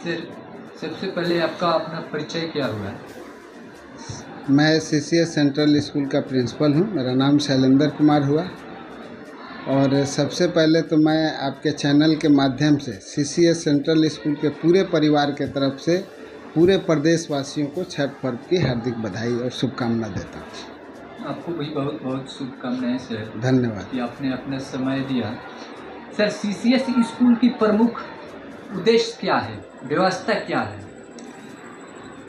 Sir, सबसे पहले आपका अपना परिचय क्या हुआ? मैं सीसीएस सेंट्रल स्कूल का प्रिंसिपल हूँ। मेरा नाम शैलेंद्र कुमार हुआ। और सबसे पहले तो मैं आपके चैनल के माध्यम से सीसीएस सेंट्रल स्कूल के पूरे परिवार के तरफ से पूरे प्रदेशवासियों को छठ पर्व की हार्दिक बधाई और शुभकामना देता हूँ। आपको भी बहुत बहुत शुभकामनाएं सर। धन्यवाद कि आपने अपना समय दिया। सर, सीसीएस स्कूल की प्रमुख उद्देश्य क्या है, व्यवस्था क्या है?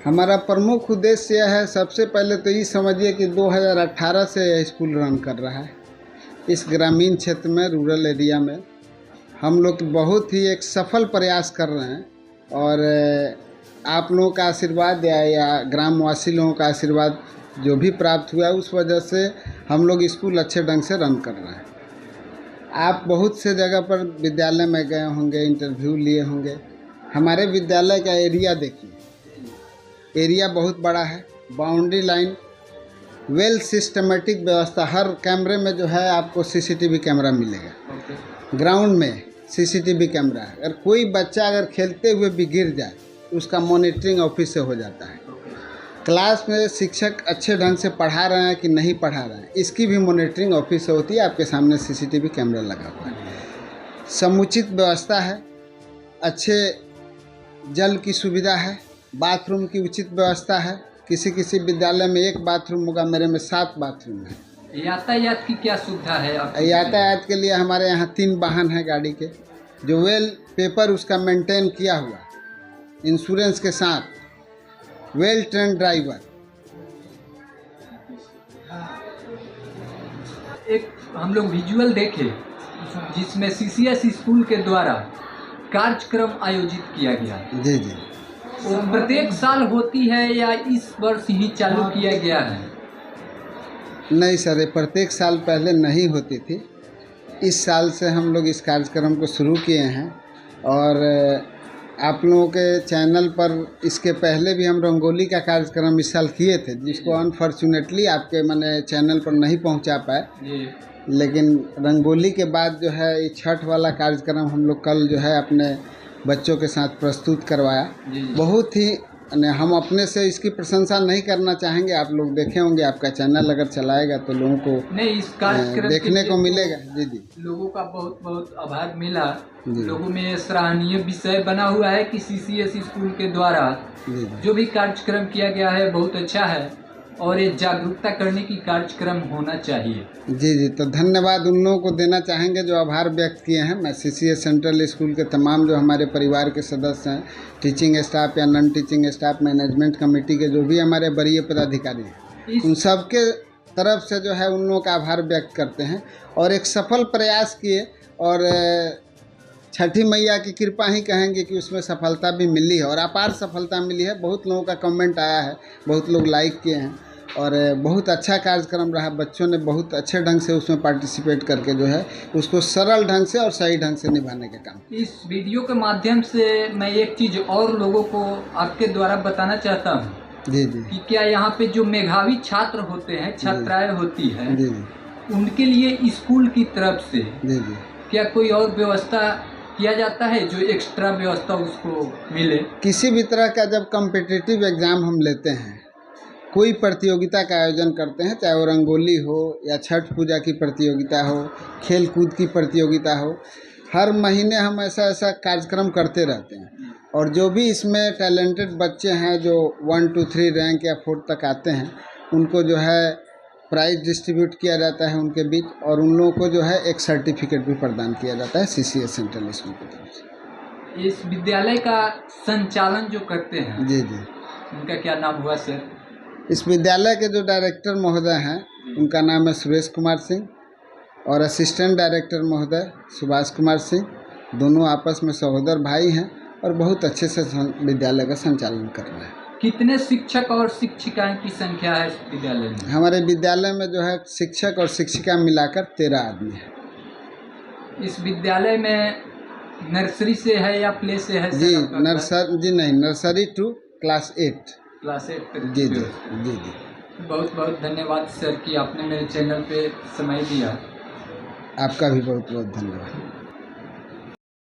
हमारा प्रमुख उद्देश्य यह है, सबसे पहले तो ये समझिए कि 2018 से यह स्कूल रन कर रहा है। इस ग्रामीण क्षेत्र में, रूरल एरिया में हम लोग बहुत ही एक सफल प्रयास कर रहे हैं। और आप लोगों का आशीर्वाद या ग्रामवासी लोगों का आशीर्वाद जो भी प्राप्त हुआ है, उस वजह से हम लोग स्कूल अच्छे ढंग से रन कर रहे हैं। आप बहुत से जगह पर विद्यालय में गए होंगे, इंटरव्यू लिए होंगे। हमारे विद्यालय का एरिया देखिए, एरिया बहुत बड़ा है। बाउंड्री लाइन, वेल सिस्टमेटिक व्यवस्था। हर कैमरे में जो है आपको सीसीटीवी कैमरा मिलेगा। ग्राउंड में सीसीटीवी कैमरा है। अगर कोई बच्चा अगर खेलते हुए भी गिर जाए तो उसका मॉनिटरिंग ऑफिस से हो जाता है। क्लास में शिक्षक अच्छे ढंग से पढ़ा रहे हैं कि नहीं पढ़ा रहे हैं, इसकी भी मॉनिटरिंग ऑफिस से होती है। आपके सामने सीसीटीवी कैमरा लगा हुआ है। समुचित व्यवस्था है, अच्छे जल की सुविधा है, बाथरूम की उचित व्यवस्था है। किसी किसी विद्यालय में 1 बाथरूम होगा, मेरे में 7 बाथरूम है। यातायात की क्या सुविधा है? यातायात के लिए हमारे यहाँ 3 वाहन हैं गाड़ी के, जो वेल पेपर उसका मेंटेन किया हुआ, इंश्योरेंस के साथ, वेल ट्रेन ड्राइवर। एक हम लोग विजुअल देखे जिसमें सीसीएस स्कूल के द्वारा कार्यक्रम आयोजित किया गया। जी जी। और प्रत्येक साल होती है या इस वर्ष ही चालू किया गया है? नहीं सर, ये प्रत्येक साल पहले नहीं होती थी। इस साल से हम लोग इस कार्यक्रम को शुरू किए हैं। और आप लोगों के चैनल पर इसके पहले भी हम रंगोली का कार्यक्रम इस साल किए थे, जिसको अनफॉर्चुनेटली आपके मैंने चैनल पर नहीं पहुंचा पाए। लेकिन रंगोली के बाद जो है ये छठ वाला कार्यक्रम हम लोग कल जो है अपने बच्चों के साथ प्रस्तुत करवाया। बहुत ही हम अपने से इसकी प्रशंसा नहीं करना चाहेंगे। आप लोग देखे होंगे, आपका चैनल अगर चलाएगा तो लोगों को नहीं, इस कार्यक्रम देखने को मिलेगा। जी जी, लोगों का बहुत बहुत आभार मिला। लोगों में सराहनीय विषय बना हुआ है कि सीसीएस स्कूल के द्वारा जो भी कार्यक्रम किया गया है बहुत अच्छा है और ये जागरूकता करने की कार्यक्रम होना चाहिए। जी जी, तो धन्यवाद उन लोगों को देना चाहेंगे जो आभार व्यक्त किए हैं। मैं सीसीएस सेंट्रल स्कूल के तमाम जो हमारे परिवार के सदस्य हैं, टीचिंग स्टाफ या non teaching staff, management committee के जो भी हमारे वरीय पदाधिकारी हैं, उन सब के तरफ से जो है उन लोगों का आभार व्यक्त करते हैं। और एक सफल प्रयास किए और छठी मैया की कृपा ही कहेंगे कि उसमें सफलता भी मिली है और अपार सफलता मिली है। बहुत लोगों का कमेंट आया है, बहुत लोग लाइक किए हैं और बहुत अच्छा कार्यक्रम रहा। बच्चों ने बहुत अच्छे ढंग से उसमें पार्टिसिपेट करके जो है उसको सरल ढंग से और सही ढंग से निभाने का काम। इस वीडियो के माध्यम से मैं एक चीज़ और लोगों को आपके द्वारा बताना चाहता हूँ। जी जी। कि क्या यहाँ पे जो मेधावी छात्र होते हैं, छात्राएं होती हैं, जी जी, उनके लिए स्कूल की तरफ से जी जी, क्या कोई और व्यवस्था किया जाता है जो एक्स्ट्रा व्यवस्था उसको मिले? किसी भी तरह का जब कॉम्पिटिटिव एग्ज़ाम हम लेते हैं, कोई प्रतियोगिता का आयोजन करते हैं, चाहे वो रंगोली हो या छठ पूजा की प्रतियोगिता हो, खेल कूद की प्रतियोगिता हो, हर महीने हम ऐसा कार्यक्रम करते रहते हैं। और जो भी इसमें टैलेंटेड बच्चे हैं जो 1, 2, 3 रैंक या 4 तक आते हैं, उनको जो है प्राइज़ डिस्ट्रीब्यूट किया जाता है उनके बीच। और उन लोगों को जो है एक सर्टिफिकेट भी प्रदान किया जाता है सीसीएस सेंट्रल स्कूल की तरफ से। इस विद्यालय का संचालन जो करते हैं, जी जी, उनका क्या नाम हुआ सर? इस विद्यालय के जो डायरेक्टर महोदय हैं उनका नाम है सुरेश कुमार सिंह और असिस्टेंट डायरेक्टर महोदय सुभाष कुमार सिंह। दोनों आपस में सहोदर भाई हैं और बहुत अच्छे से विद्यालय का संचालन कर रहे हैं। कितने शिक्षक और शिक्षिकाएं की संख्या है इस विद्यालय में? हमारे विद्यालय में जो है शिक्षक और शिक्षिका मिलाकर 13 आदमी हैं। इस विद्यालय में नर्सरी से है या प्ले से है? जी नहीं, नर्सरी टू क्लास 8 तक। जी जी जी जी। बहुत बहुत धन्यवाद सर कि आपने मेरे चैनल पे समय दिया। आपका भी बहुत बहुत धन्यवाद।